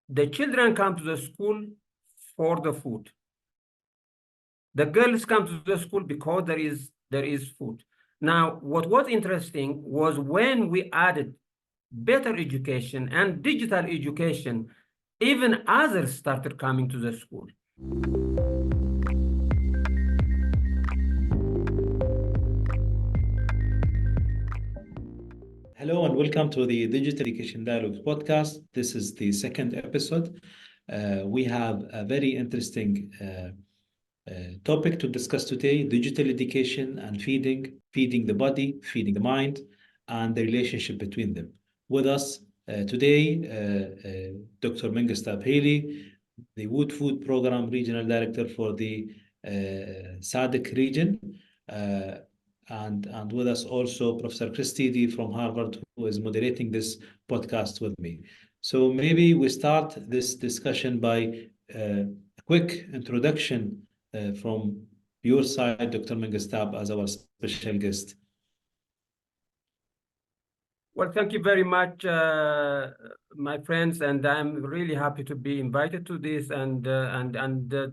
The children come to the school for the food. The girls come to the school because there is food. Now, what was interesting was when we added better education and digital education, even others started coming to the school. Hello and welcome to the Digital Education Dialogues podcast. This is the second episode. We have a very interesting topic to discuss today: digital education and feeding the body, feeding the mind, and the relationship between them. With us today, Dr. Menghestab Haile, the Wood Food Program Regional Director for the SADC region. And with us also Professor Chris Dede from Harvard, who is moderating this podcast with me. So maybe we start this discussion by a quick introduction from your side, Dr. Menghestab, as our special guest. Well, thank you very much, my friends, and I'm really happy to be invited to this and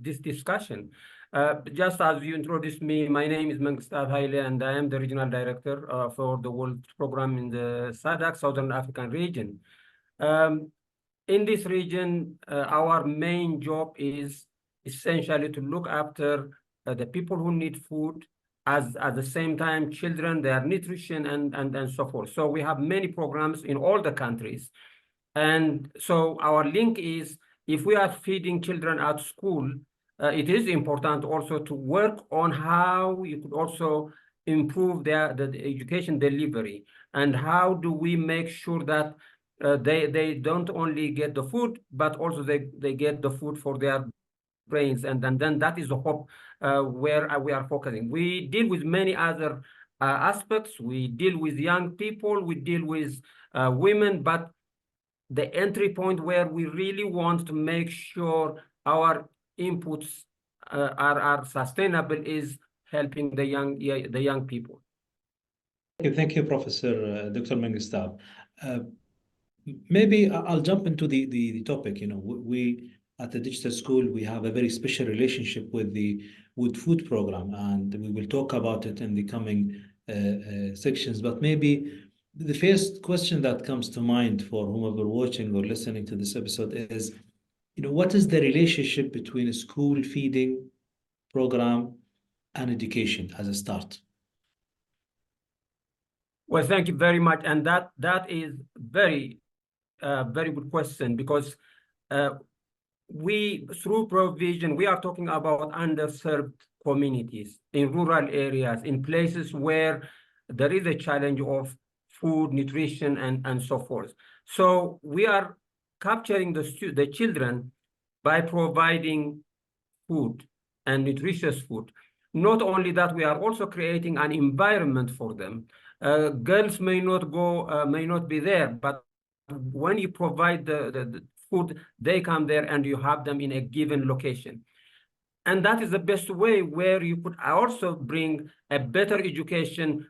this discussion. Just as you introduced me, my name is Menghestab Haile, and I am the regional director for the World Program in the SADC, Southern African region. In this region, our main job is essentially to look after the people who need food, as at the same time children, their nutrition and so forth. So we have many programs in all the countries. And so our link is, if we are feeding children at school, it is important also to work on how you could also improve the education delivery, and how do we make sure that they don't only get the food, but also they get the food for their brains, and then that is the hope where we are focusing. We deal with many other aspects. We deal with young people, we deal with women, but the entry point where we really want to make sure our inputs are sustainable is helping the young people. Thank you, Professor Dr. Menghestab. Maybe I'll jump into the topic. You know, we at the digital school, we have a very special relationship with the Wood Food Program, and we will talk about it in the coming sections. But maybe the first question that comes to mind for whomever watching or listening to this episode is, what is the relationship between a school feeding program and education as a start? Well, thank you very much, and that is very good question, because we, through provision, we are talking about underserved communities in rural areas, in places where there is a challenge of food, nutrition, and so forth. So we are capturing the children by providing food and nutritious food. Not only that, we are also creating an environment for them. Girls may not be there, but when you provide the food, they come there and you have them in a given location. And that is the best way, where you could also bring a better education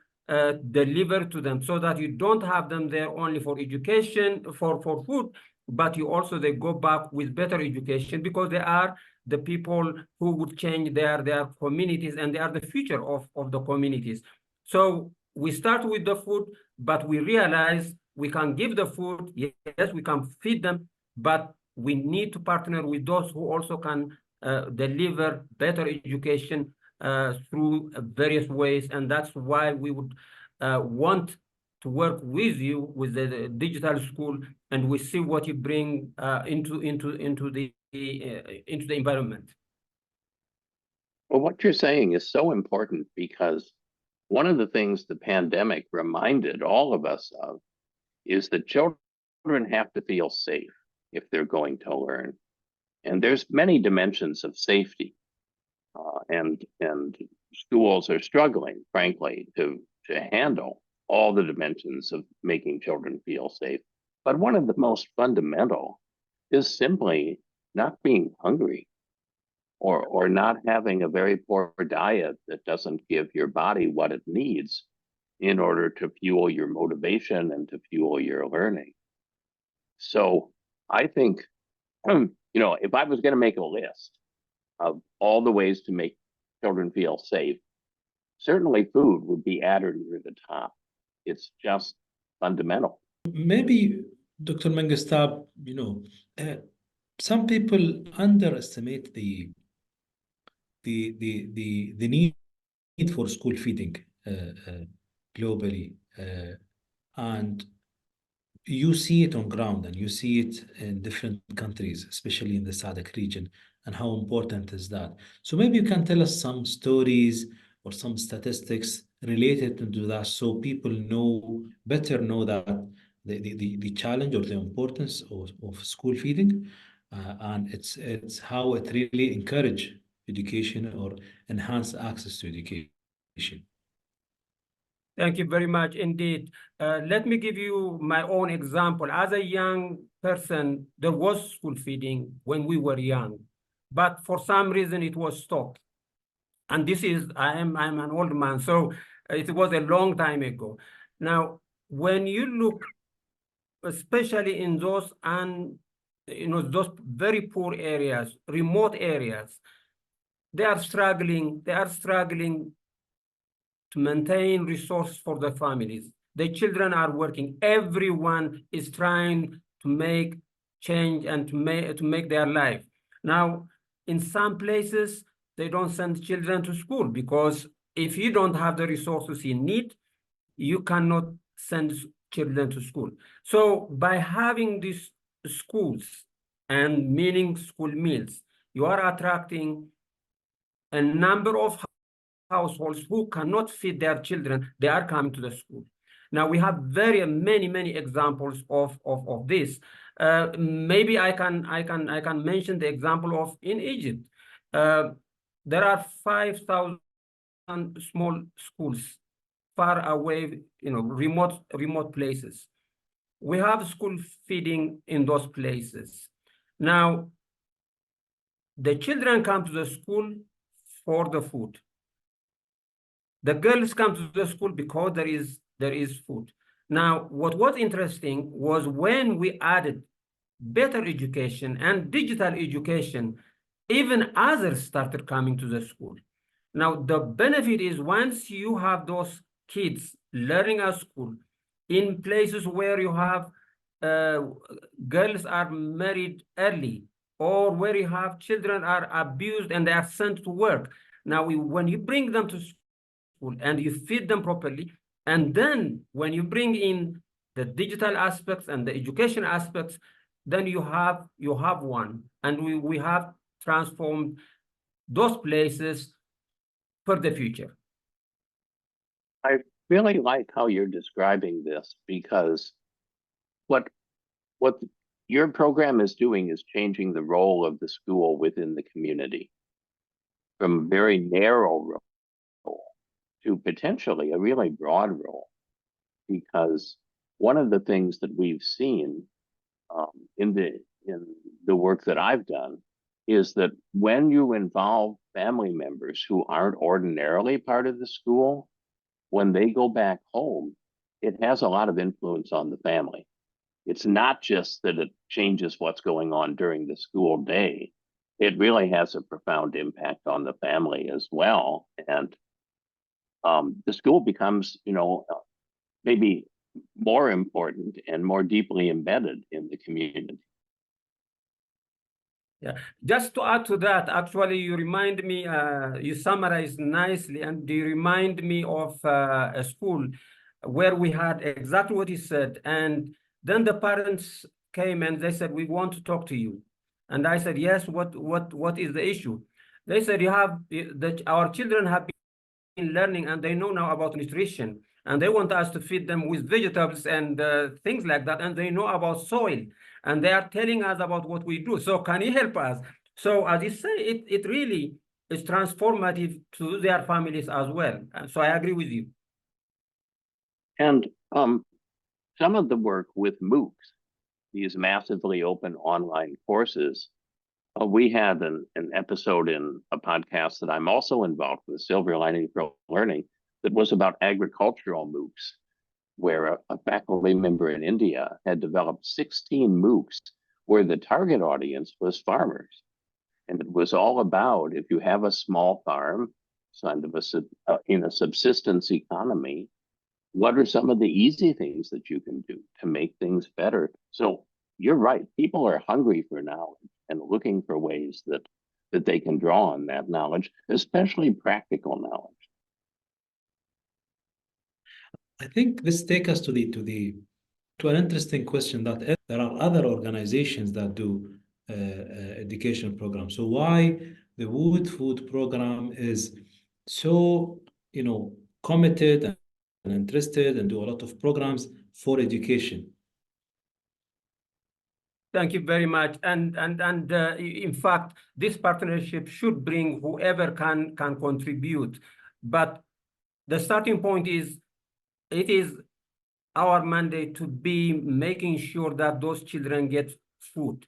delivered to them, so that you don't have them there only for education, for food, but they go back with better education, because they are the people who would change their communities, and they are the future of the communities. So we start with the food, but we realize we can give the food, yes, we can feed them, but we need to partner with those who also can deliver better education through various ways. And that's why we would want to work with you with the digital school, and we see what you bring into the environment. Well, what you're saying is so important, because one of the things the pandemic reminded all of us of is that children have to feel safe if they're going to learn. And there's many dimensions of safety, and schools are struggling, frankly, to handle all the dimensions of making children feel safe. But one of the most fundamental is simply not being hungry, or not having a very poor diet that doesn't give your body what it needs in order to fuel your motivation and to fuel your learning. So I think if I was going to make a list of all the ways to make children feel safe, certainly food would be added near the top. It's just fundamental. Maybe, Dr. Menghestab, some people underestimate the need for school feeding globally, and you see it on ground, and you see it in different countries, especially in the SADC region, and how important is that. So maybe you can tell us some stories or some statistics related to that, so people better know that the challenge or the importance of school feeding, and it's how it really encourage education or enhance access to education. Thank you very much indeed. Let me give you my own example. As a young person, there was school feeding when we were young, but for some reason it was stopped. And I'm an old man, so it was a long time ago. Now, when you look, especially in those those very poor areas, remote areas, they are struggling to maintain resources for their families. The children are working. Everyone is trying to make change and to make their life. Now, in some places, they don't send children to school because if you don't have the resources you need, you cannot send children to school. So by having these schools and meaning school meals, you are attracting a number of households who cannot feed their children. They are coming to the school. Now we have very many examples of this. Maybe I can mention the example of in Egypt. There are 5,000 small schools far away, remote places. We have school feeding in those places. Now, the children come to the school for the food. The girls come to the school because there is food. Now, what was interesting was when we added better education and digital education, even others started coming to the school. Now, the benefit is once you have those kids learning at school in places where you have girls are married early, or where you have children are abused and they are sent to work. Now, when you bring them to school and you feed them properly, and then when you bring in the digital aspects and the education aspects, then you have one, and we have transformed those places for the future. I really like how you're describing this, because what your program is doing is changing the role of the school within the community from a very narrow role to potentially a really broad role. Because one of the things that we've seen in the work that I've done is that when you involve family members who aren't ordinarily part of the school, when they go back home, it has a lot of influence on the family. It's not just that it changes what's going on during the school day. It really has a profound impact on the family as well. And the school becomes, maybe more important and more deeply embedded in the community. Yeah, just to add to that, actually, you remind me, you summarized nicely, and you remind me of a school where we had exactly what he said. And then the parents came and they said, "We want to talk to you." And I said, "Yes, what is the issue?" They said, our children have been learning and they know now about nutrition, and they want us to feed them with vegetables and things like that, and they know about soil, and they are telling us about what we do. So can you help us? So as you say, it really is transformative to their families as well. And so I agree with you. And some of the work with MOOCs, these massively open online courses, we had an episode in a podcast that I'm also involved with, Silver Lining for Learning, that was about agricultural MOOCs, where a faculty member in India had developed 16 MOOCs where the target audience was farmers. And it was all about, if you have a small farm, kind of in a subsistence economy, what are some of the easy things that you can do to make things better? So you're right. People are hungry for knowledge and looking for ways that they can draw on that knowledge, especially practical knowledge. I think this takes us to an interesting question that there are other organizations that do education programs. So why the Wood Food Program is so, committed and interested and do a lot of programs for education? Thank you very much. And in fact, this partnership should bring whoever can contribute. But the starting point is, it is our mandate to be making sure that those children get food.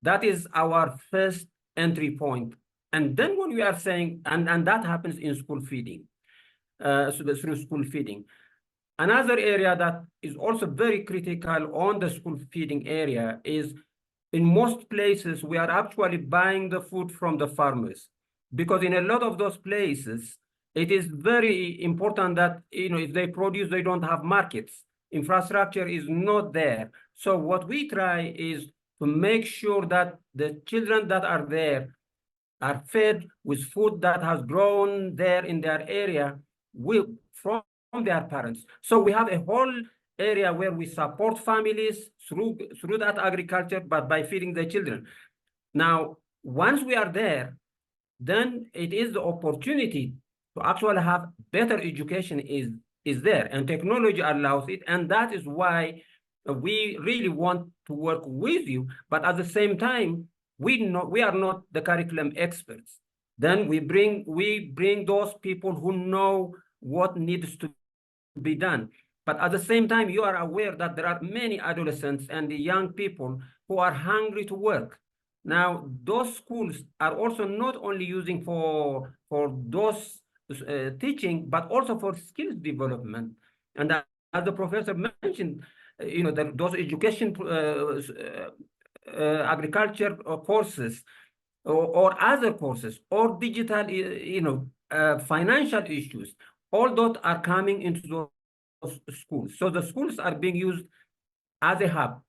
That is our first entry point. And then when we are saying, and that happens in school feeding, through school feeding. Another area that is also very critical on the school feeding area is, in most places, we are actually buying the food from the farmers, because in a lot of those places, it is very important that, if they produce, they don't have markets. Infrastructure is not there. So what we try is to make sure that the children that are there are fed with food that has grown there in their area from their parents. So we have a whole area where we support families through that agriculture, but by feeding the children. Now, once we are there, then it is the opportunity to actually have better education is there, and technology allows it, and that is why we really want to work with you. But at the same time, we are not the curriculum experts. Then we bring those people who know what needs to be done. But at the same time, you are aware that there are many adolescents and the young people who are hungry to work. Now, those schools are also not only using for those teaching, but also for skills development. And as the professor mentioned, those education agriculture courses or other courses or digital, financial issues, all those are coming into those schools. So the schools are being used as a hub.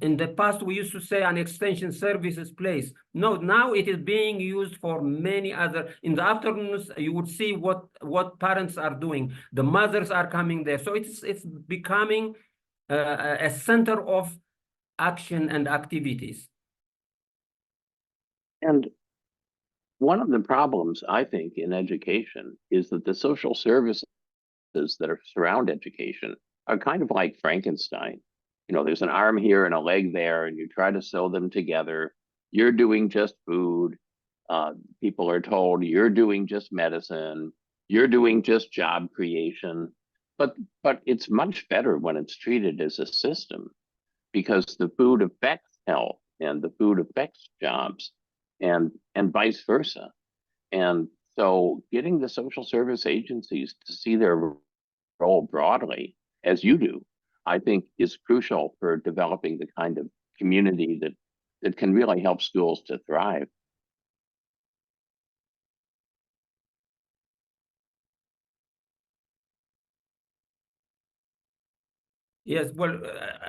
In the past, we used to say an extension services place. No, now it is being used for many other. In the afternoons, you would see what parents are doing. The mothers are coming there. So it's becoming a center of action and activities. And one of the problems, I think, in education is that the social services that surround education are kind of like Frankenstein. There's an arm here and a leg there, and you try to sew them together. You're doing just food. People are told you're doing just medicine. You're doing just job creation. But it's much better when it's treated as a system, because the food affects health and the food affects jobs and vice versa. And so getting the social service agencies to see their role broadly, as you do, I think is crucial for developing the kind of community that can really help schools to thrive. Yes, well,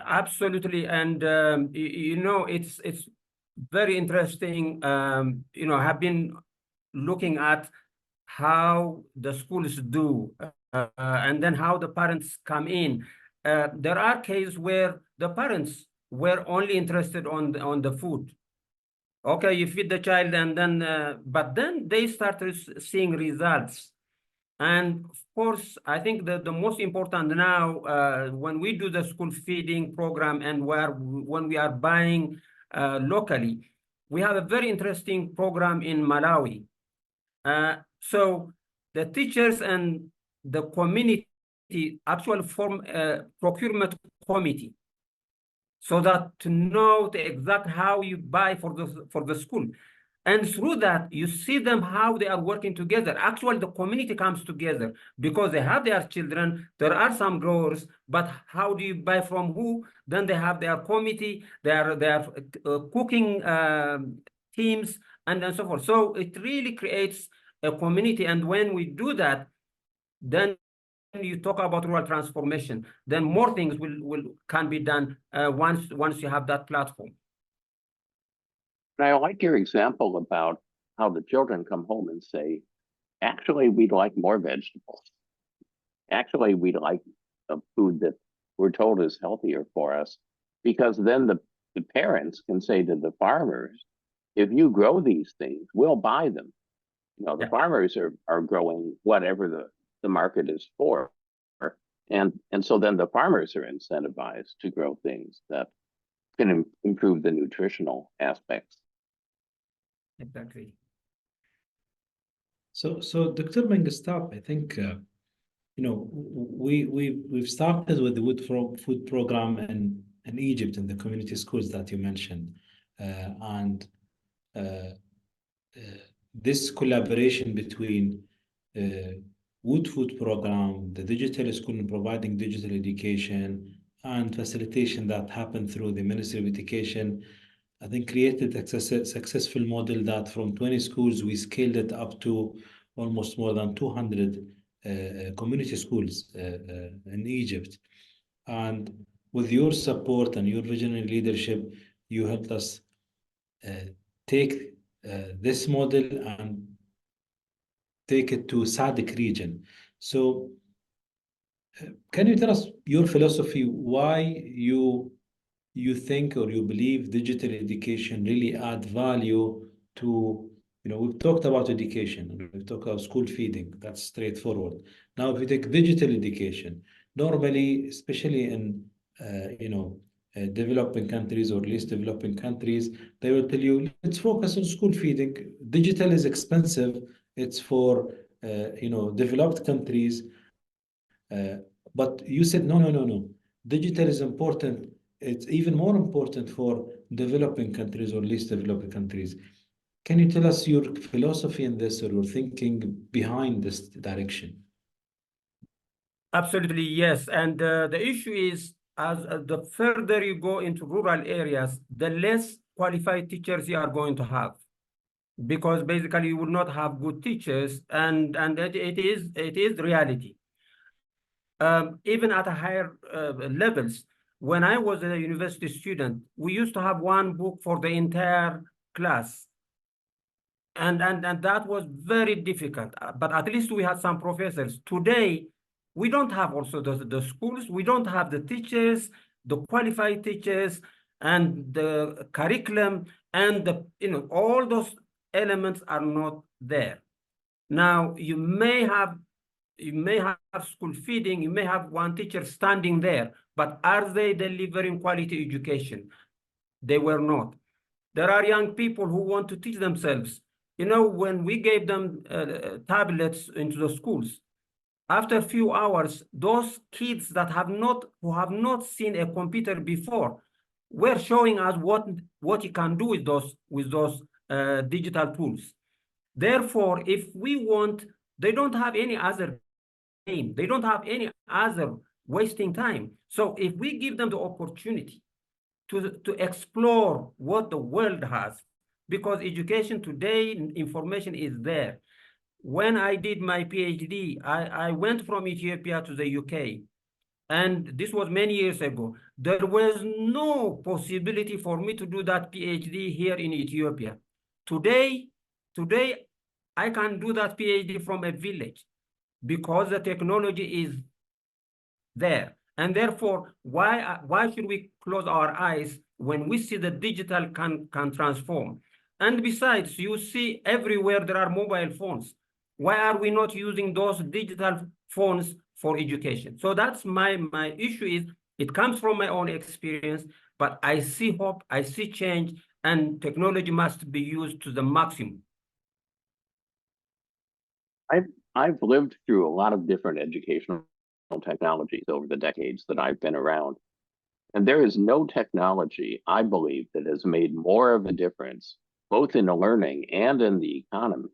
absolutely. And, it's very interesting. Have been looking at how the schools do, and then how the parents come in. There are cases where the parents were only interested on the food. Okay, you feed the child, and then, but then they started seeing results. And of course, I think that the most important now, when we do the school feeding program and when we are buying locally, we have a very interesting program in Malawi. So the teachers and the community actually form a procurement committee, so that to know the exact how you buy for the school. And through that, you see them how they are working together. Actually, the community comes together because they have their children. There are some growers, but how do you buy from who? Then they have their committee, their cooking teams, and so forth. So it really creates a community. And when we do that, then you talk about rural transformation, then more things can be done once you have that platform. And I like your example about how the children come home and say, actually, we'd like more vegetables. Actually, we'd like a food that we're told is healthier for us. Because then the parents can say to the farmers, if you grow these things, we'll buy them. You know, the farmers are growing whatever the market is for. And so then the farmers are incentivized to grow things that can improve the nutritional aspects. Exactly. So Dr. Menghestab, I think you know we've started with the food program in Egypt in the community schools that you mentioned, and this collaboration between wood food program, the digital school, and providing digital education and facilitation that happened through the Ministry of Education, I think created a successful model that from 20 schools, we scaled it up to almost more than 200 community schools in Egypt. And with your support and your visionary leadership, you helped us take this model and take it to SADC region. So can you tell us your philosophy, why you think or you believe digital education really add value to, we've talked about education and we've talked about school feeding, that's straightforward. Now, if you take digital education, normally, especially in, developing countries or least developing countries, they will tell you, let's focus on school feeding. Digital is expensive. It's for, developed countries. But you said, no. Digital is important. It's even more important for developing countries or least developed countries. Can you tell us your philosophy in this or your thinking behind this direction? Absolutely, yes. And the issue is, as the further you go into rural areas, the less qualified teachers you are going to have, because basically you will not have good teachers, and it is reality. Even at a higher levels, when I was a university student, we used to have one book for the entire class. And that was very difficult, but at least we had some professors. Today, we don't have also the schools, we don't have the teachers, the qualified teachers, and the curriculum, and all those elements are not there. Now, you may have school feeding, you may have one teacher standing there, but are they delivering quality education? They were not. There are young people who want to teach themselves. When we gave them tablets into the schools, after a few hours, those kids who have not seen a computer before were showing us what you can do with those digital tools. Therefore, if we want, they don't have any other game. They don't have any other wasting time. So if we give them the opportunity to explore what the world has, because education today, information is there. When I did my PhD, I went from Ethiopia to the UK, and this was many years ago. There was no possibility for me to do that PhD here in Ethiopia. Today, I can do that PhD from a village because the technology is there. And therefore, why should we close our eyes when we see the digital can transform? And besides, you see everywhere there are mobile phones. Why are we not using those digital phones for education? So that's my issue is, it comes from my own experience, but I see hope, I see change, and technology must be used to the maximum. I've lived through a lot of different educational technologies over the decades that I've been around. And there is no technology, I believe, that has made more of a difference both in the learning and in the economy,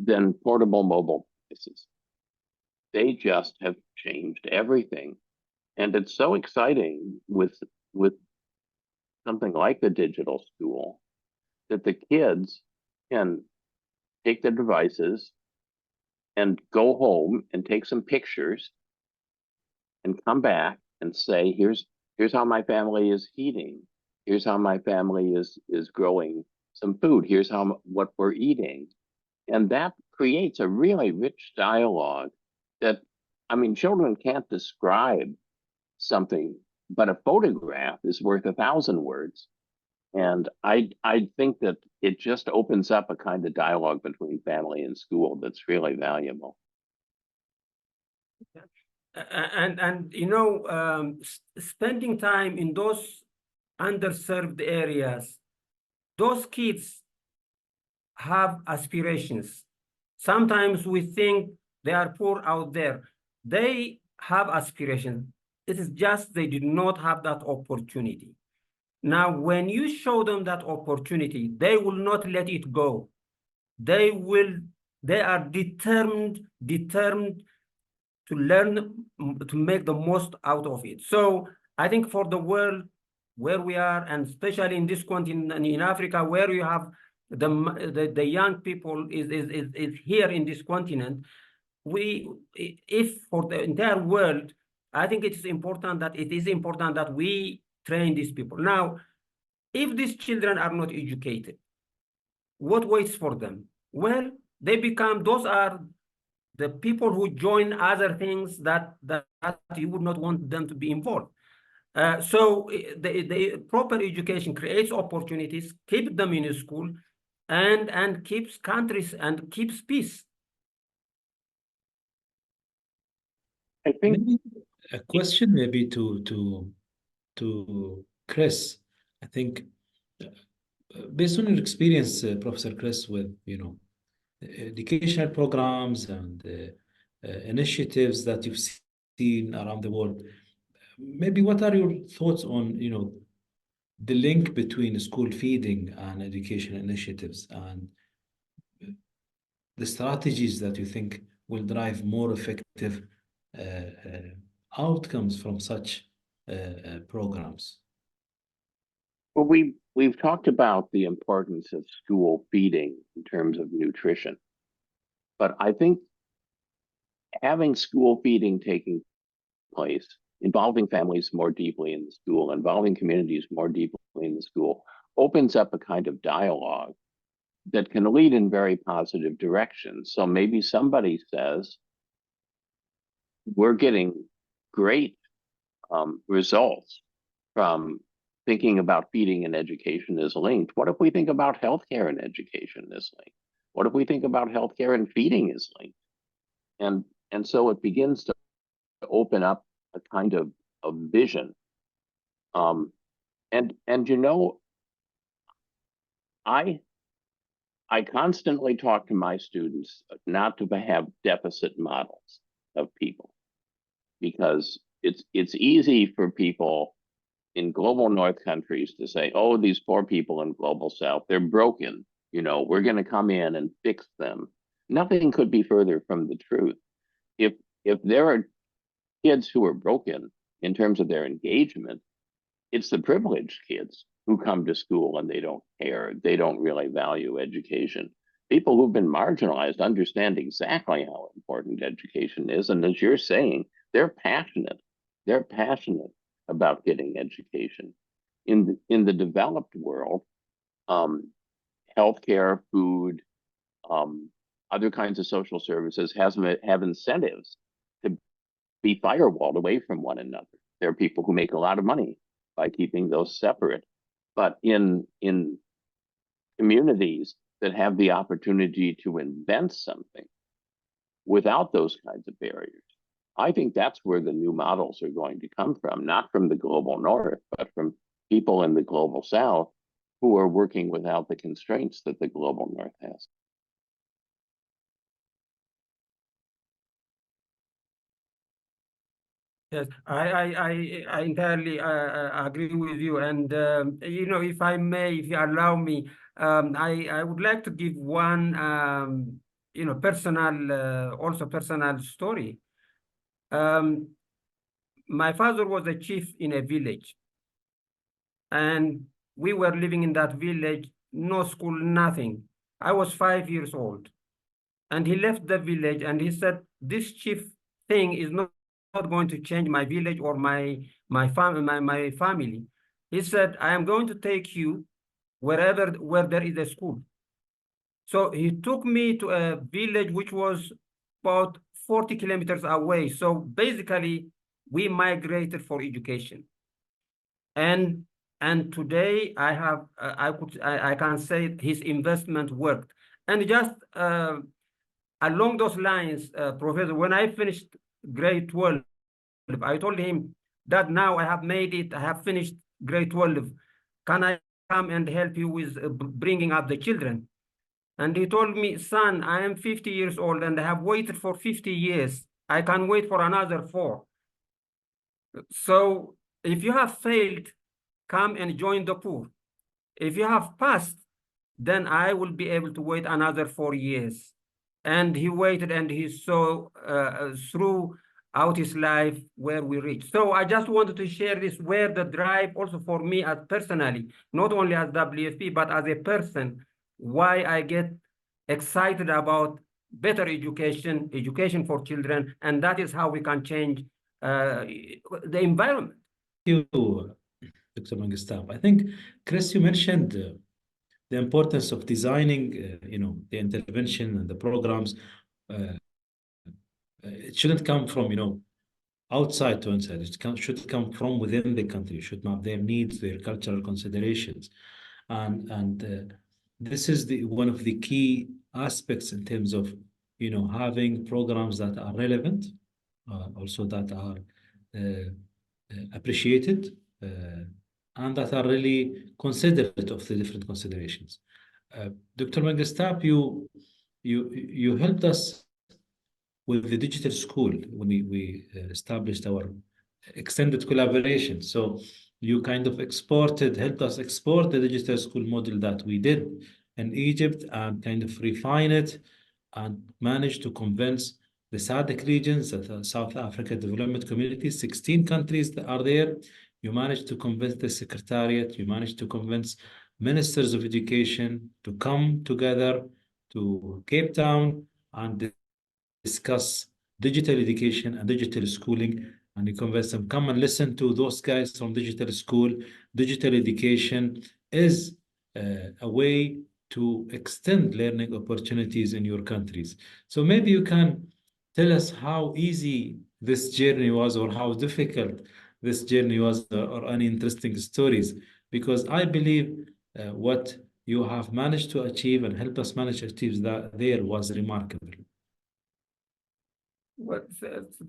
than portable mobile devices. They just have changed everything. And it's so exciting with something like the digital school that the kids can take their devices and go home and take some pictures and come back and say, here's how my family is eating. Here's how my family is growing some food. Here's what we're eating. And that creates a really rich dialogue that, I mean, children can't describe something, but a photograph is worth 1,000 words. And I think that it just opens up a kind of dialogue between family and school that's really valuable. And spending time in those underserved areas, those kids have aspirations. Sometimes we think they are poor out there. They have aspirations. It is just they did not have that opportunity. Now, when you show them that opportunity, they will not let it go. They are determined to learn, to make the most out of it. So I think for the world where we are, and especially in this continent, in Africa, where you have the young people is here in this continent, if for the entire world, I think it is important that we train these people. Now, if these children are not educated, what waits for them? Well, those are the people who join other things that you would not want them to be involved. So the proper education creates opportunities, keep them in a school, and keeps countries and keeps peace. I think Maybe a question maybe to Chris. I think based on your experience, Professor Chris, with educational programs and initiatives that you've seen around the world, maybe what are your thoughts on the link between school feeding and education initiatives, and the strategies that you think will drive more effective outcomes from such programs? Well, we've talked about the importance of school feeding in terms of nutrition, but I think having school feeding taking place, involving families more deeply in the school, involving communities more deeply in the school, opens up a kind of dialogue that can lead in very positive directions. So maybe somebody says, we're getting great results from thinking about feeding and education is linked. What if we think about healthcare and education is linked? What if we think about healthcare and feeding is linked? And so it begins to open up a kind of vision. And I constantly talk to my students not to have deficit models of people, because it's easy for people in global north countries to say, oh, these poor people in global south, they're broken. We're going to come in and fix them. Nothing could be further from the truth. If there are kids who are broken in terms of their engagement, it's the privileged kids who come to school and they don't care. They don't really value education. People who've been marginalized understand exactly how important education is. And as you're saying, they're passionate. They're passionate about getting education. In the developed world, healthcare, food, other kinds of social services have incentives to be firewalled away from one another. There are people who make a lot of money by keeping those separate. But in communities that have the opportunity to invent something without those kinds of barriers, I think that's where the new models are going to come from, not from the global north, but from people in the global south who are working without the constraints that the global north has. Yes, I entirely agree with you. And, if I may, if you allow me, I would like to give one, personal, also personal story. Um, my father was a chief in a village, and we were living in that village, no school, nothing. I was 5 years old. And he left the village and he said, this chief thing is not going to change my village or my family. He said, I am going to take you where there is a school. So he took me to a village which was about 40 kilometers away. So basically, we migrated for education. And and today I can say his investment worked. And just along those lines, Professor, when I finished grade 12, I told him that now I have made it, I have finished grade 12. Can I come and help you with bringing up the children? And he told me, son, I am 50 years old and I have waited for 50 years. I can wait for another 4. So if you have failed, come and join the poor. If you have passed, then I will be able to wait another 4 years. And he waited and he saw throughout his life where we reached. So I just wanted to share this, where the drive also for me as personally, not only as WFP, but as a person, why I get excited about better education for children, and that is how we can change the environment. Thank you, Dr. Menghestab. I think, Chris, you mentioned the importance of designing, the intervention and the programs. It shouldn't come from, outside to inside. Should come from within the country. Should map their needs, their cultural considerations, and this is one of the key aspects in terms of having programs that are relevant, also that are appreciated, and that are really considerate of the different considerations. Dr. Menghestab, you helped us with the digital school when we established our extended collaboration. So you kind of helped us export the digital school model that we did in Egypt and kind of refine it and managed to convince the SADC regions, the South Africa Development Community, 16 countries that are there. You managed to convince the Secretariat, you managed to convince ministers of education to come together to Cape Town and discuss digital education and digital schooling, and you convince them, come and listen to those guys from digital school. Digital education is a way to extend learning opportunities in your countries. So maybe you can tell us how easy this journey was or how difficult this journey was, or any interesting stories, because I believe what you have managed to achieve and help us manage to achieve that there was remarkable. Well,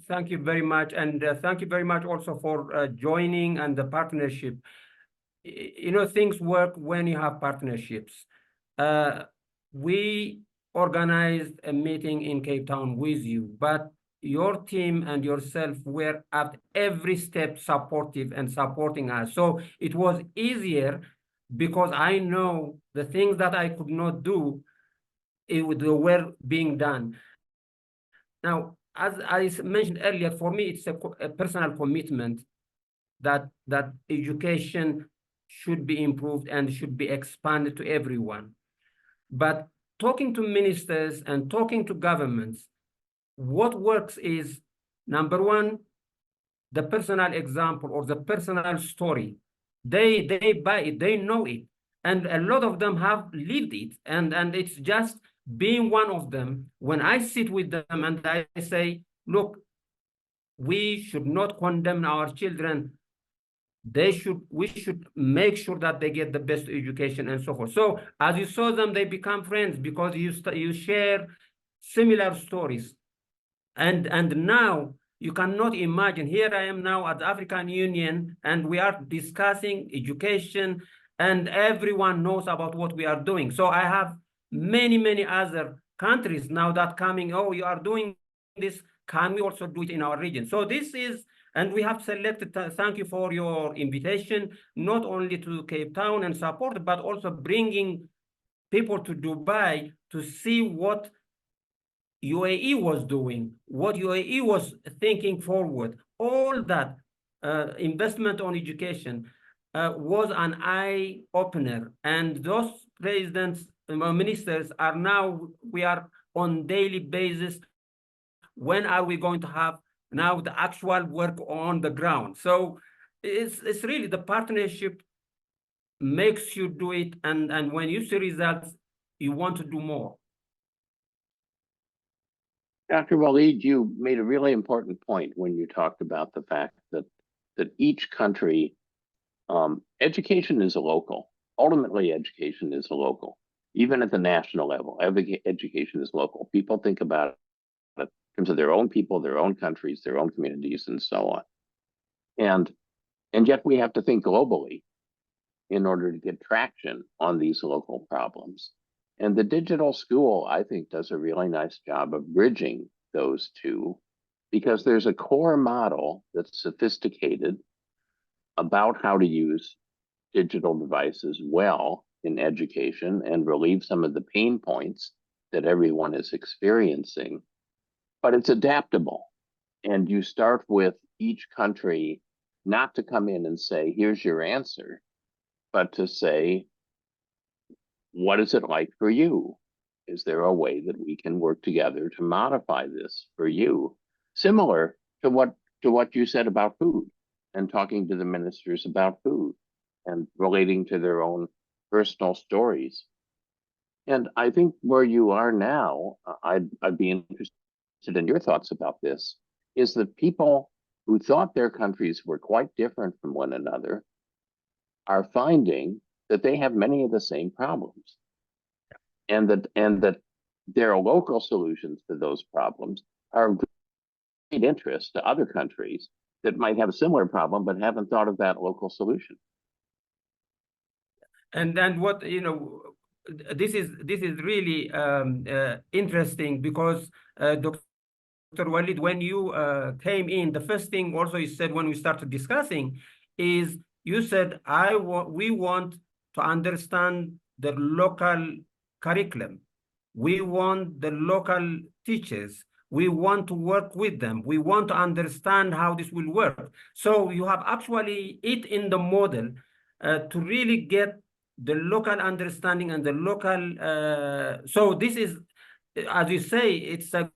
thank you very much. And thank you very much also for joining and the partnership. Things work when you have partnerships. We organized a meeting in Cape Town with you, but your team and yourself were at every step supportive and supporting us. So it was easier because I know the things that I could not do, they were being done. Now, as I mentioned earlier, for me, it's a personal commitment that education should be improved and should be expanded to everyone. But talking to ministers and talking to governments, what works is, number one, the personal example or the personal story. They buy it, they know it. And a lot of them have lived it. And it's just being one of them. When I sit with them and I say, look, we should not condemn our children. We should make sure that they get the best education and so forth. So as you saw them, they become friends because you share similar stories. And now you cannot imagine, here I am now at the African Union and we are discussing education and everyone knows about what we are doing. So I have many other countries now that coming, oh, you are doing this, can we also do it in our region? So this is And we have selected, thank you for your invitation, not only to Cape Town and support, but also bringing people to Dubai to see what UAE was doing, what UAE was thinking forward. All that investment on education was an eye opener. And those presidents, ministers are now, we are on daily basis. When are we going to have now the actual work on the ground? So it's really the partnership makes you do it. And when you see results, you want to do more. Dr. Waleed, you made a really important point when you talked about the fact that each country, education is a local. Ultimately, education is a local. Even at the national level, education is local. People think about it in terms of their own people, their own countries, their own communities, and so on. And yet we have to think globally in order to get traction on these local problems. And the digital school, I think, does a really nice job of bridging those two, because there's a core model that's sophisticated about how to use digital devices well in education and relieve some of the pain points that everyone is experiencing. But it's adaptable. And you start with each country not to come in and say, here's your answer, but to say, what is it like for you? Is there a way that we can work together to modify this for you? Similar to what you said about food and talking to the ministers about food and relating to their own personal stories. And I think where you are now, I'd be interested in your thoughts about this, is that people who thought their countries were quite different from one another are finding that they have many of the same problems, and that their local solutions to those problems are of great interest to other countries that might have a similar problem but haven't thought of that local solution. And then what, this is really interesting, because Dr. Waleed, when you came in, the first thing also you said when we started discussing is, you said, we want to understand the local curriculum. We want the local teachers. We want to work with them. We want to understand how this will work. So you have actually it in the model to really get the local understanding and the local. So this is, as you say, it's a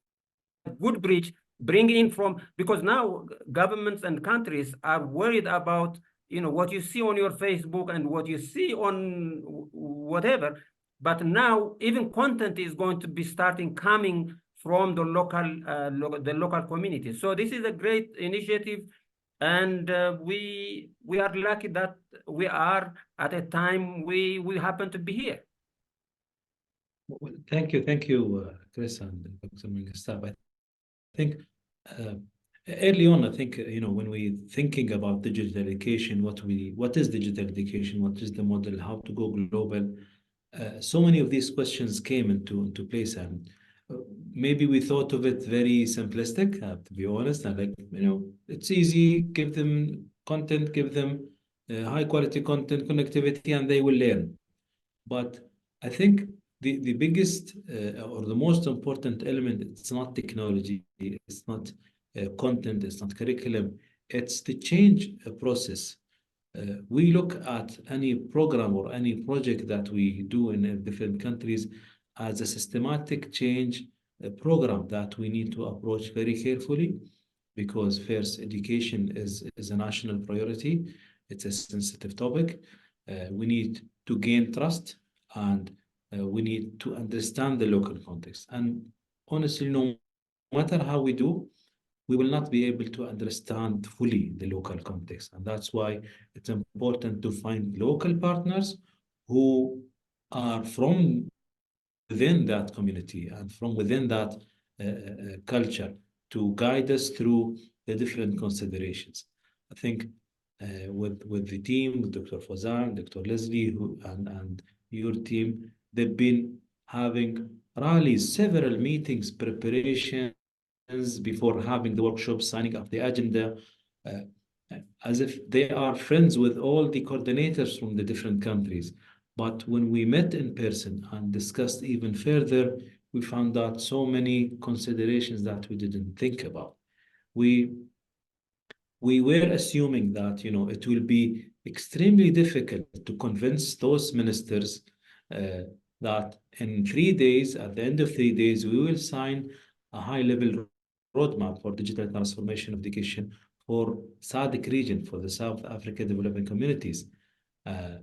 good bridge, bring in from, because now governments and countries are worried about, what you see on your Facebook and what you see on whatever. But now even content is going to be starting coming from the local community. So this is a great initiative. And we are lucky that we are at a time we happen to be here. Well, thank you, Chris and Dr. Menghestab. I think early on, I think when we thinking about digital education, what is digital education, what is the model, how to go global, so many of these questions came into place, and maybe we thought of it very simplistic, to be honest, and it's easy, give them content, give them high quality content, connectivity, and they will learn. But I think the biggest or the most important element, it's not technology, it's not content, it's not curriculum, it's the change process. We look at any program or any project that we do in different countries as a systematic change program that we need to approach very carefully, because first, education is a national priority. It's a sensitive topic. We need to gain trust, and we need to understand the local context. And honestly, no matter how we do, we will not be able to understand fully the local context. And that's why it's important to find local partners who are from within that community and from within that culture to guide us through the different considerations. I think with the team, with Dr. Fawzan, Dr. Leslie, and your team, they've been having rallies, several meetings, preparations before having the workshop, signing up the agenda, uh, as if they are friends with all the coordinators from the different countries. But when we met in person and discussed even further, we found out so many considerations that we didn't think about. We we were assuming that, it will be extremely difficult to convince those ministers that in 3 days, at the end of 3 days, we will sign a high-level roadmap for digital transformation of education for SADC region, for the South Africa Development Communities, uh,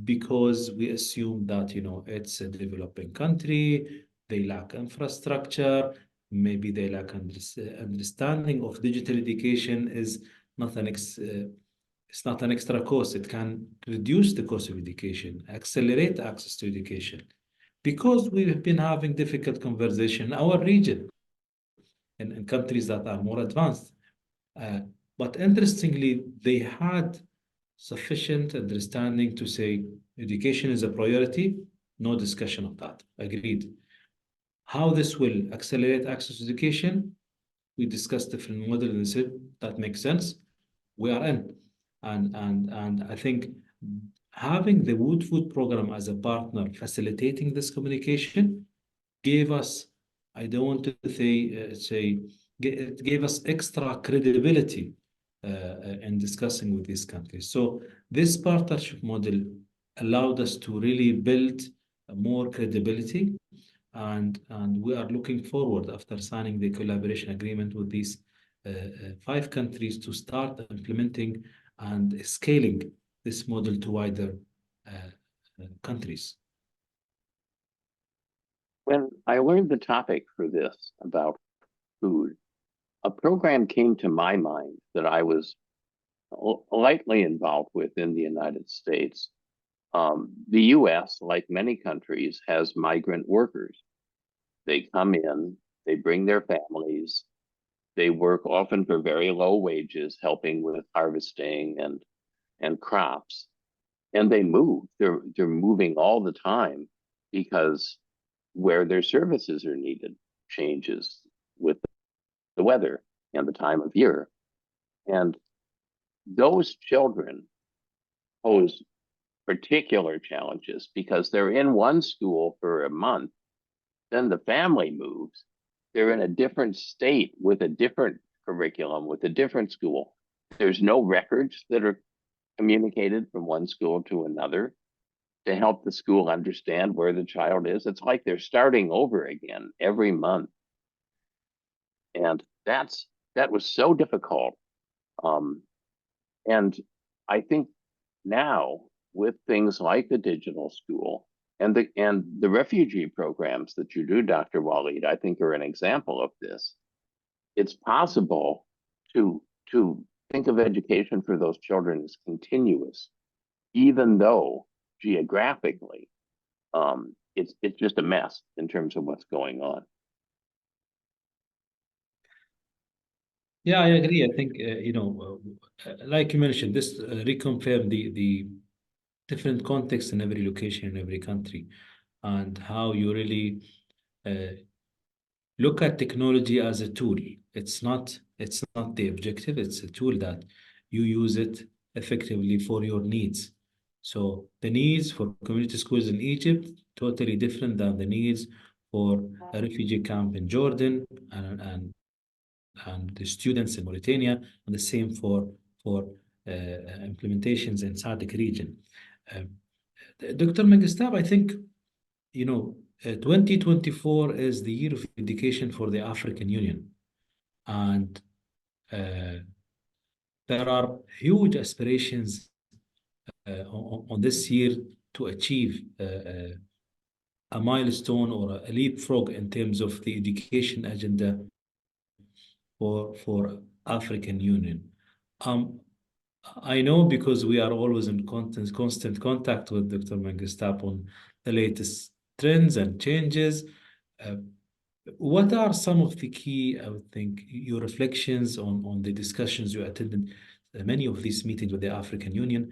because we assume that, it's a developing country, they lack infrastructure, maybe they lack understanding of digital education is not it's not an extra cost. It can reduce the cost of education, accelerate access to education, because we have been having difficult conversation in our region, in countries that are more advanced. Uh, but interestingly, they had sufficient understanding to say education is a priority, no discussion of that. Agreed. How this will accelerate access to education, we discussed different models and said that makes sense. We are in. And I think having the Wood Food program as a partner facilitating this communication gave us, I don't want to say, it gave us extra credibility in discussing with these countries. So this partnership model allowed us to really build more credibility, and we are looking forward after signing the collaboration agreement with these 5 countries to start implementing and scaling this model to wider countries. When I learned the topic for this about food, a program came to my mind that I was lightly involved with in the United States. The US, like many countries, has migrant workers. They come in, they bring their families, they work often for very low wages, helping with harvesting and crops, and they move. They're moving all the time because where their services are needed changes with the weather and the time of year. And those children pose particular challenges because they're in one school for a month, then the family moves. They're in a different state with a different curriculum, with a different school. There's no records that are communicated from one school to another to help the school understand where the child is. It's like they're starting over again every month. And that was so difficult. And I think now with things like the digital school and the refugee programs that you do, Dr. Waleed, I think are an example of this. It's possible to think of education for those children as continuous, even though geographically it's just a mess in terms of what's going on. Yeah, I agree. I think, like you mentioned, this reconfirmed the different contexts in every location, in every country, and how you really uh, look at technology as a tool. It's not the objective. It's a tool that you use it effectively for your needs. So the needs for community schools in Egypt totally different than the needs for a refugee camp in Jordan and the students in Mauritania, and the same for implementations in SADC region. Uh, Dr. Menghestab, I think 2024 is the year of education for the African Union, and uh, there are huge aspirations on this year to achieve a milestone or a leapfrog in terms of the education agenda for African Union. Um, I know because we are always in constant contact with Dr. Menghestab on the latest trends and changes. Uh, what are some of the key, I would think, your reflections on the discussions you attended, many of these meetings with the African Union?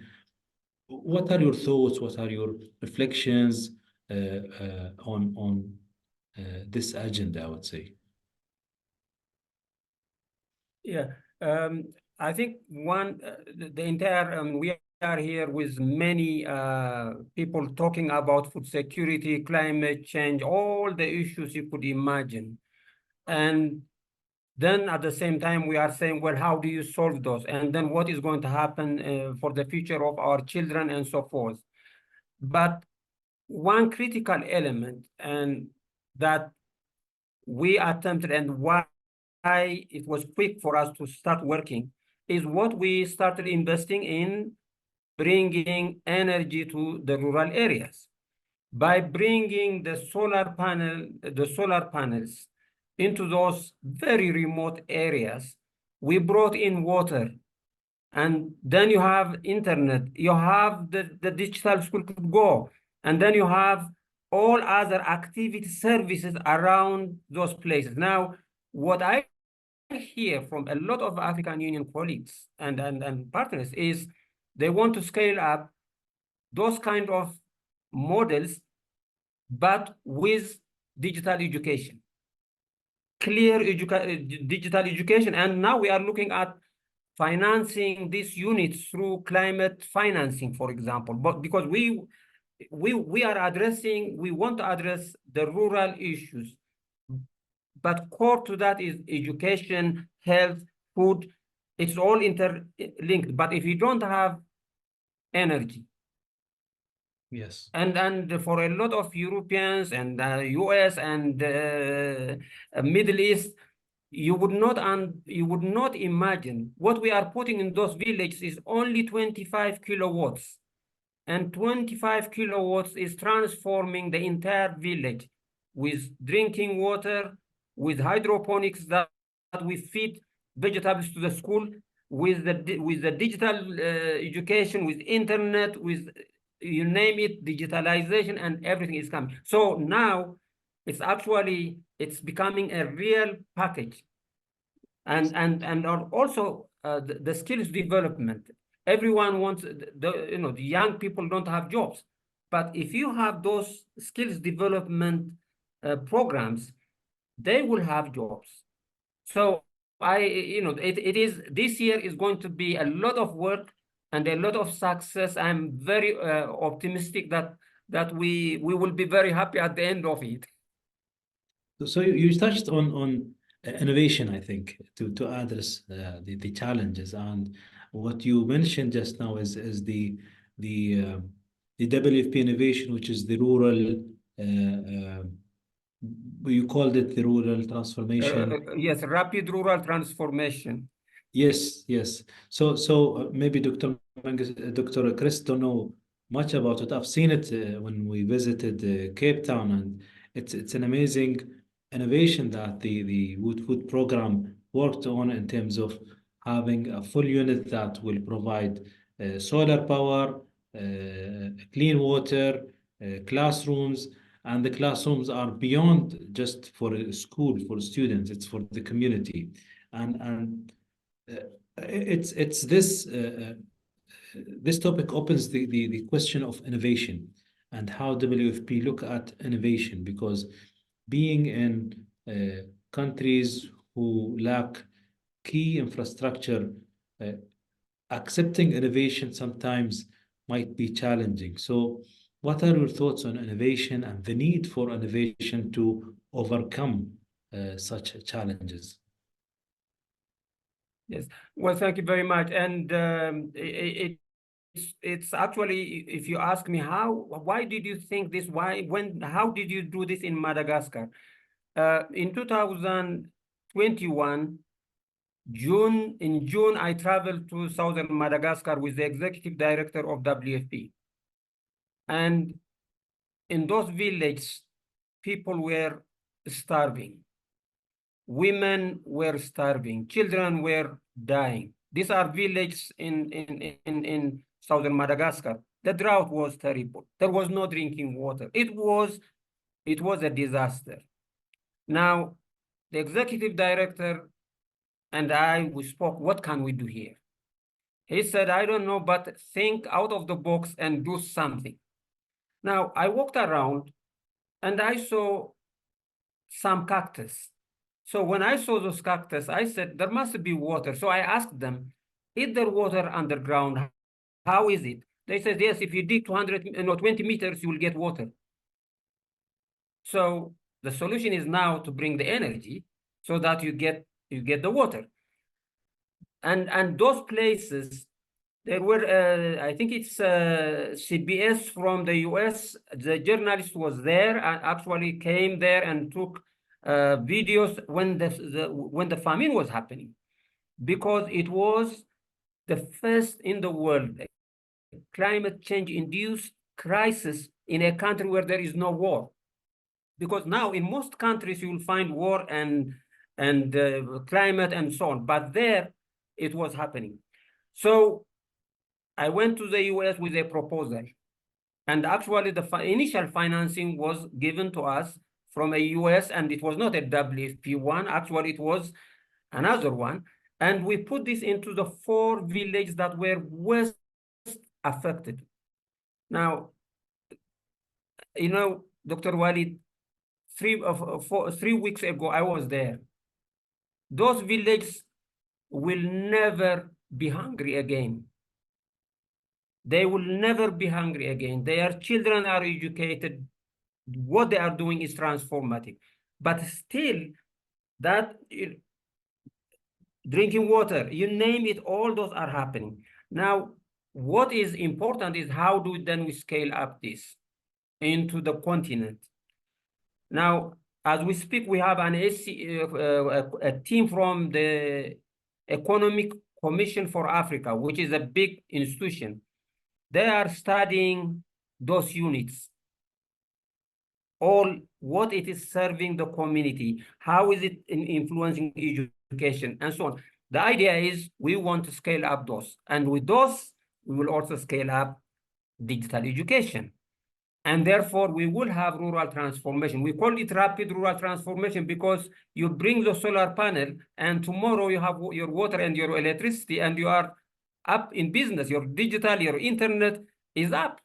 What are your thoughts? What are your reflections on this agenda, I would say? Yeah. I think the entire, we are here with many people talking about food security, climate change, all the issues you could imagine. And then at the same time, we are saying, well, how do you solve those? And then what is going to happen for the future of our children and so forth? But one critical element, and that we attempted, and why it was quick for us to start working, is what we started investing in bringing energy to the rural areas by bringing the solar panels into those very remote areas. We brought in water, and then you have internet, you have the digital school could go, and then you have all other activity services around those places. Now, what I hear from a lot of African Union colleagues and partners is they want to scale up those kind of models, but with digital education, clear digital education. And now we are looking at financing these units through climate financing, for example, but because we want to address the rural issues, but core to that is education, health, food. It's all interlinked. But if you don't have energy, Yes. and for a lot of Europeans and US and Middle East, you would not imagine what we are putting in those villages is only 25 kilowatts. And 25 kilowatts is transforming the entire village with drinking water, with hydroponics that we feed vegetables to the school, with the digital education, with internet, with you name it, digitalization, and everything is coming. So now it's becoming a real package. And also the skills development. Everyone wants the young people don't have jobs, but if you have those skills development programs, they will have jobs. So it is, this year is going to be a lot of work and a lot of success. I'm very optimistic that we will be very happy at the end of it. So you touched on innovation, I think, to address the challenges. And what you mentioned just now is the WFP innovation, which is the rural. You called it the rural transformation. Yes, rapid rural transformation. Yes, yes. So maybe Dr. Chris don't know much about it. I've seen it when we visited Cape Town, and it's an amazing innovation that the Wood Food program worked on in terms of having a full unit that will provide solar power, clean water, classrooms, and the classrooms are beyond just for a school for students. It's for the community, and it's this topic opens the question of innovation and how WFP look at innovation, because being in countries who lack key infrastructure, uh, accepting innovation sometimes might be challenging. So what are your thoughts on innovation and the need for innovation to overcome such challenges? Yes. Well, thank you very much. And it's actually, if you ask me why did you think this? How did you do this in Madagascar? In 2021, in June, I traveled to southern Madagascar with the executive director of WFP. And in those villages, people were starving. Women were starving. Children were dying. These are villages in southern Madagascar. The drought was terrible. There was no drinking water. It was a disaster. Now, the executive director and we spoke, what can we do here? He said, I don't know, but think out of the box and do something. Now, I walked around and I saw some cactus. So when I saw those cactus, I said, there must be water. So I asked them, is there water underground? How is it? They said, yes, if you dig 20 meters, you will get water. So the solution is now to bring the energy so that you get the water. And those places, there were, I think it's CBS from the US. The journalist was there and actually came there and took videos when the famine was happening, because it was the first in the world climate change induced crisis in a country where there is no war. Because now in most countries you will find war and climate and so on, but there it was happening. So I went to the US with a proposal, and actually the initial financing was given to us from a US, and it was not a WFP one, actually it was another one. And we put this into the 4 villages that were worst affected. Now, you know, Dr. Waleed, 3 weeks ago, I was there. Those villages will never be hungry again. They will never be hungry again. Their children are educated. What they are doing is transformative. But still, that drinking water, you name it, all those are happening. Now, what is important is how do then we scale up this into the continent? Now, as we speak, we have a team from the Economic Commission for Africa, which is a big institution. They are studying those units, all what it is serving the community, how is it influencing education, and so on. The idea is we want to scale up those, and with those, we will also scale up digital education. And therefore, we will have rural transformation. We call it rapid rural transformation because you bring the solar panel and tomorrow you have your water and your electricity and you are up in business. Your digital, your internet is up.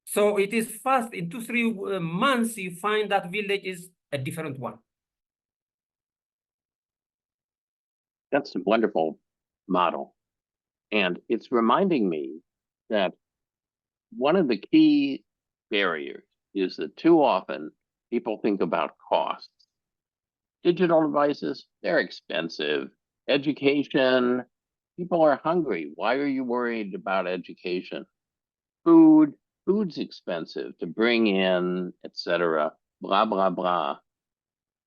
So it is fast. In 2-3 months, you find that village is a different one. That's a wonderful model. And it's reminding me that one of the key barriers is that too often people think about costs. Digital devices, they're expensive. Education, people are hungry. Why are you worried about education? Food's expensive to bring in, etc. Blah, blah, blah.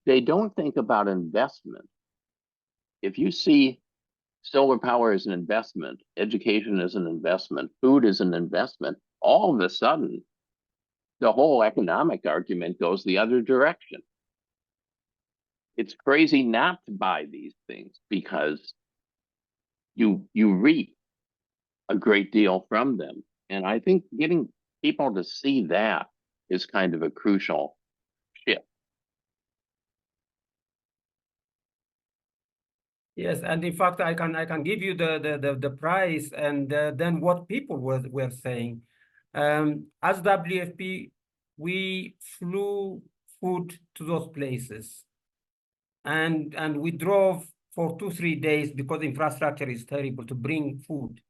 They don't think about investment. If you see solar power as an investment, education is an investment, food is an investment, all of a sudden, the whole economic argument goes the other direction. It's crazy not to buy these things because you reap a great deal from them. And I think getting people to see that is kind of a crucial shift. Yes, and in fact, I can give you the price and then what people were saying. As WFP, we flew food to those places, and we drove for 2-3 days because infrastructure is terrible to bring food,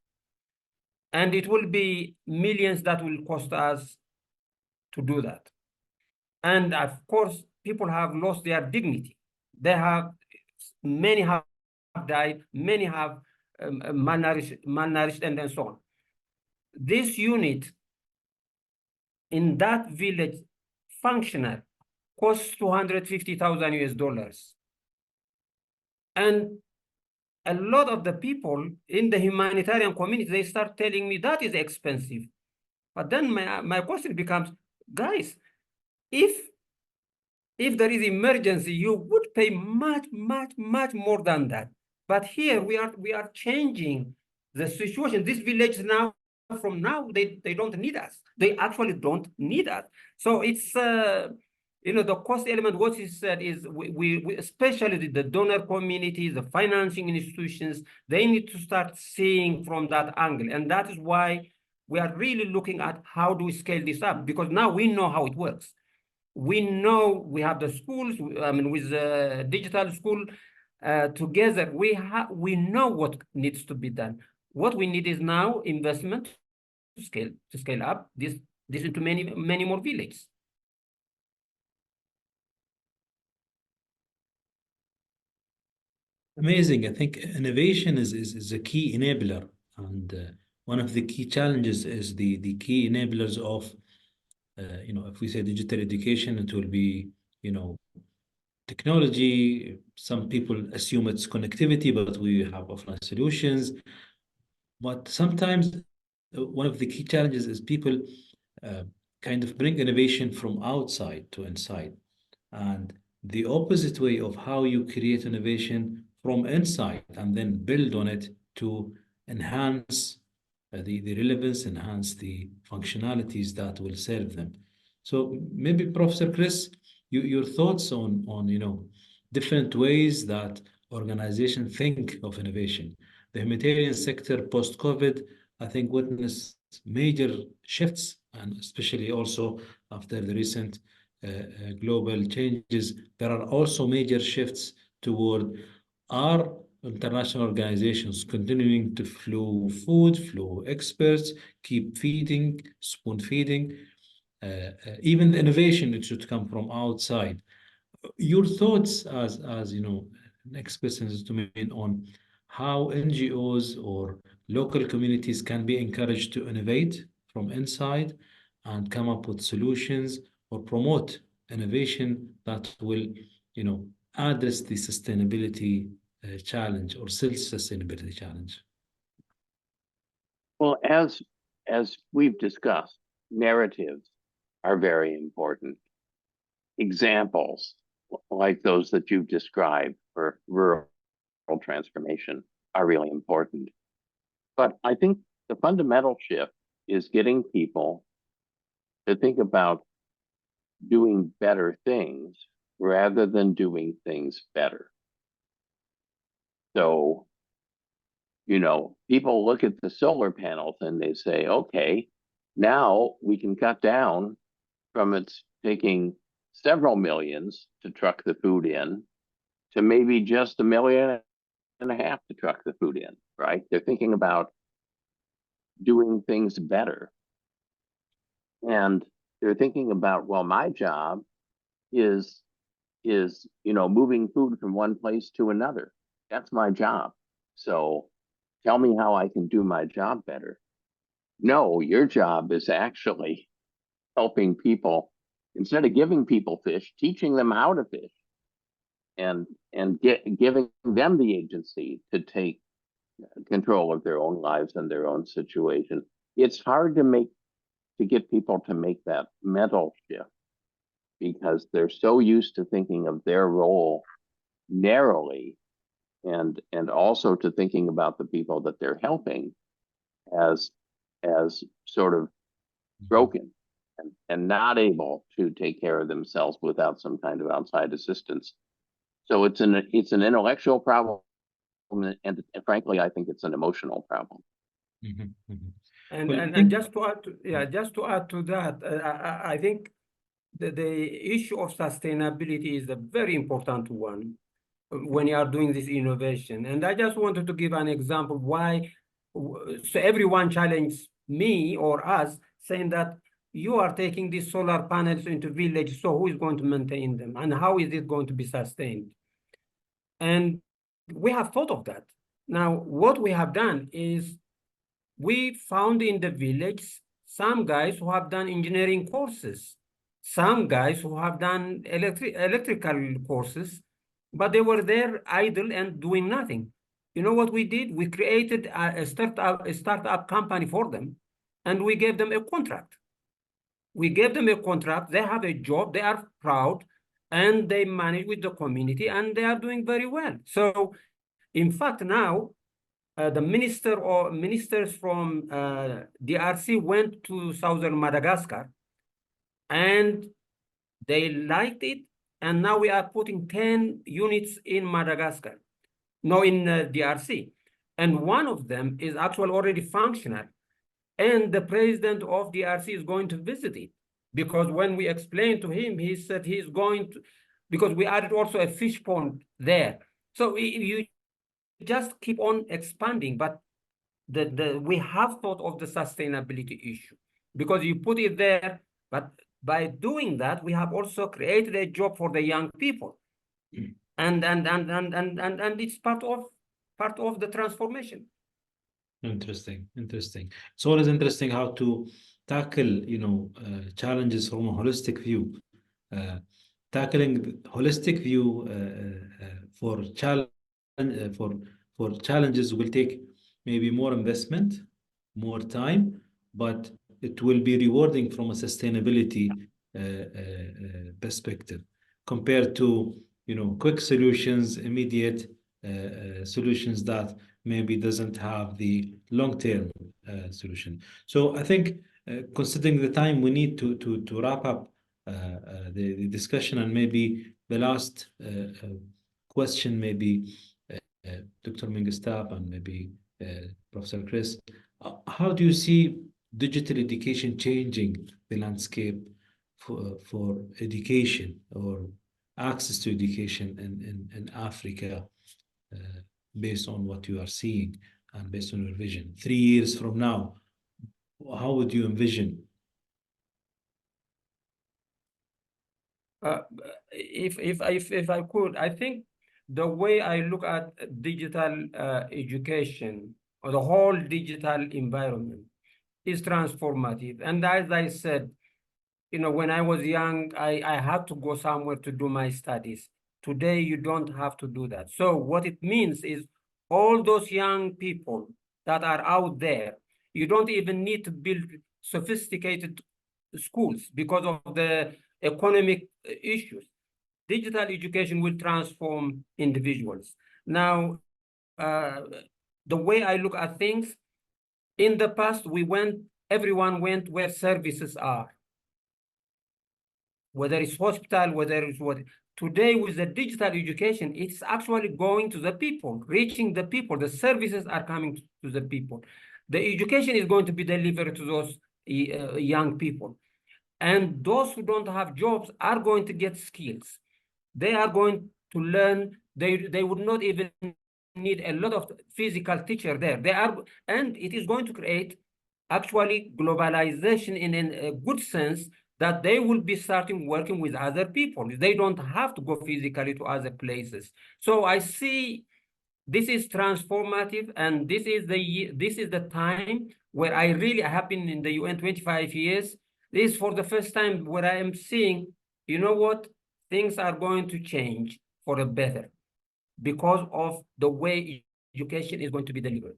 and it will be millions that will cost us to do that. And of course, people have lost their dignity. Many have died, many have malnourished, and so on. This unit in that village, functional, costs $250,000. And a lot of the people in the humanitarian community, they start telling me that is expensive. But then my question becomes, guys, if there is emergency, you would pay much, much, much more than that. But here we are changing the situation. This village now, from now, they don't need us. They actually don't need us. So it's the cost element. What he said is we especially the donor communities, the financing institutions, they need to start seeing from that angle, and that is why we are really looking at how do we scale this up, because now we know how it works. We know we have the schools, I mean, with the digital school, together, we know what needs to be done. What we need is now investment to scale up this into many more villages. Amazing. I think innovation is a key enabler. And one of the key challenges is the key enablers of, if we say digital education, it will be, technology. Some people assume it's connectivity, but we have offline solutions. But sometimes one of the key challenges is people kind of bring innovation from outside to inside. And the opposite way of how you create innovation from inside and then build on it to enhance the relevance, enhance the functionalities that will serve them. So maybe Professor Chris, your thoughts on different ways that organizations think of innovation. The humanitarian sector post-COVID, I think, witnessed major shifts, and especially also after the recent global changes, there are also major shifts toward our international organizations continuing to flow food, flow experts, keep feeding, spoon feeding. Even the innovation, it should come from outside. Your thoughts as an expert in this domain on how NGOs or local communities can be encouraged to innovate from inside and come up with solutions or promote innovation that will, address the sustainability challenge or self-sustainability challenge. Well, as we've discussed, narratives are very important. Examples like those that you've described for rural transformation are really important. But I think the fundamental shift is getting people to think about doing better things rather than doing things better. So, people look at the solar panels and they say, okay, now we can cut down from it's taking several millions to truck the food in to maybe just $1.5 million to truck the food in, right? They're thinking about doing things better. And they're thinking about, well, my job is moving food from one place to another. That's my job. So tell me how I can do my job better. No, your job is actually helping people, instead of giving people fish, teaching them how to fish and giving them the agency to take control of their own lives and their own situation. It's hard to get people to make that mental shift because they're so used to thinking of their role narrowly and also to thinking about the people that they're helping as sort of broken and not able to take care of themselves without some kind of outside assistance. So it's an intellectual problem, and frankly, I think it's an emotional problem. Mm-hmm, mm-hmm. And just to add to that, I think the issue of sustainability is a very important one when you are doing this innovation. And I just wanted to give an example why. So everyone challenged me or us saying that you are taking these solar panels into villages, so who is going to maintain them and how is it going to be sustained? And we have thought of that. Now, what we have done is we found in the village some guys who have done engineering courses, some guys who have done electrical courses, but they were there idle and doing nothing. You know what we did? We created a startup company for them, and we gave them a contract. We gave them a contract. They have a job. They are proud, and they manage with the community, and they are doing very well. So, in fact, now the ministers from DRC went to southern Madagascar, and they liked it. And now we are putting 10 units in Madagascar, no, in DRC. And one of them is actually already functional. And the president of DRC is going to visit it. Because when we explained to him, he said he's going to, because we added also a fish pond there. So you just keep on expanding, but we have thought of the sustainability issue because you put it there, but by doing that, we have also created a job for the young people. And it's part of the transformation. Interesting, interesting. It's always interesting how to tackle, challenges from a holistic view. Uh, Tackling the holistic view for challenge for challenges will take maybe more investment, more time, but it will be rewarding from a sustainability perspective compared to quick solutions, immediate solutions that maybe doesn't have the long-term solution. So I think considering the time, we need to wrap up the discussion, and maybe the last question, maybe Dr. Menghestab and maybe Professor Chris, how do you see digital education changing the landscape for education or access to education in Africa, uh, based on what you are seeing and based on your vision? 3 years from now, how would you envision? If I could, I think the way I look at digital education or the whole digital environment is transformative. And as I said, when I was young, I had to go somewhere to do my studies. Today, you don't have to do that. So what it means is all those young people that are out there, you don't even need to build sophisticated schools because of the economic issues. Digital education will transform individuals. Now, the way I look at things, in the past, everyone went where services are, whether it's hospital, whether it's what. Today, with the digital education, it's actually going to the people, reaching the people. The services are coming to the people. The education is going to be delivered to those young people. And those who don't have jobs are going to get skills. They are going to learn. They would not even need a lot of physical teacher there. And it is going to create actually globalization in a good sense, that they will be starting working with other people. They don't have to go physically to other places. So I see this is transformative, and this is the time where I have been in the UN 25 years. This is for the first time where I am seeing, you know what, things are going to change for the better because of the way education is going to be delivered.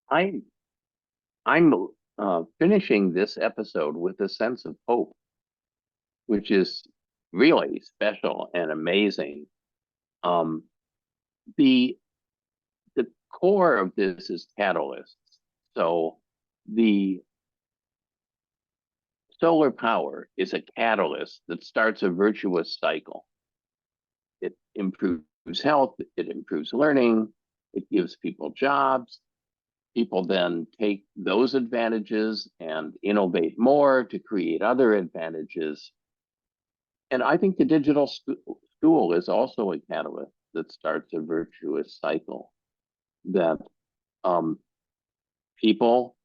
I'm finishing this episode with a sense of hope, which is really special and amazing. Um, the the core of this is catalysts. So the solar power is a catalyst that starts a virtuous cycle. It improves health, it improves learning, it gives people jobs. People then take those advantages and innovate more to create other advantages. And I think the digital school is also a catalyst that starts a virtuous cycle, that people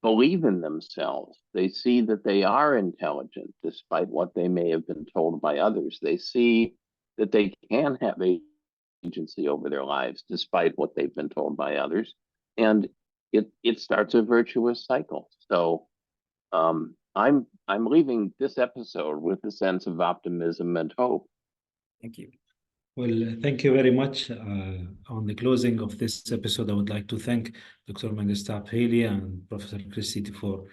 believe in themselves. They see that they are intelligent despite what they may have been told by others. They see that they can have agency over their lives despite what they've been told by others. And it starts a virtuous cycle. So I'm leaving this episode with a sense of optimism and hope. Thank you. Well, thank you very much. On the closing of this episode, I would like to thank Dr. Menghestab Haile and Professor Chris Dede for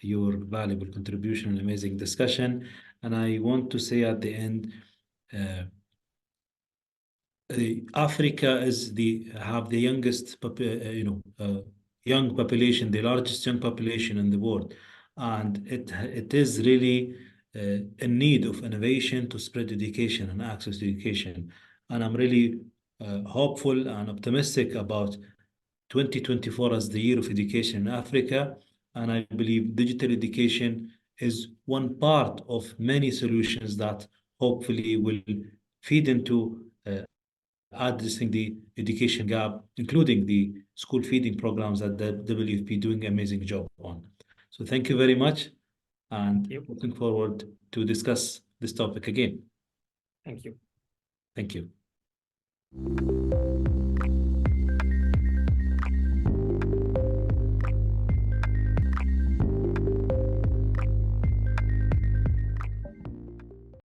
your valuable contribution and amazing discussion. And I want to say at the end, Africa have the youngest young population, the largest young population in the world, and it is really in need of innovation to spread education and access to education. And I'm really hopeful and optimistic about 2024 as the year of education in Africa. And I believe digital education is one part of many solutions that hopefully will feed into addressing the education gap, including the school feeding programs that the WFP doing an amazing job on. So thank you very much, and looking forward to discuss this topic again. Thank you. Thank you.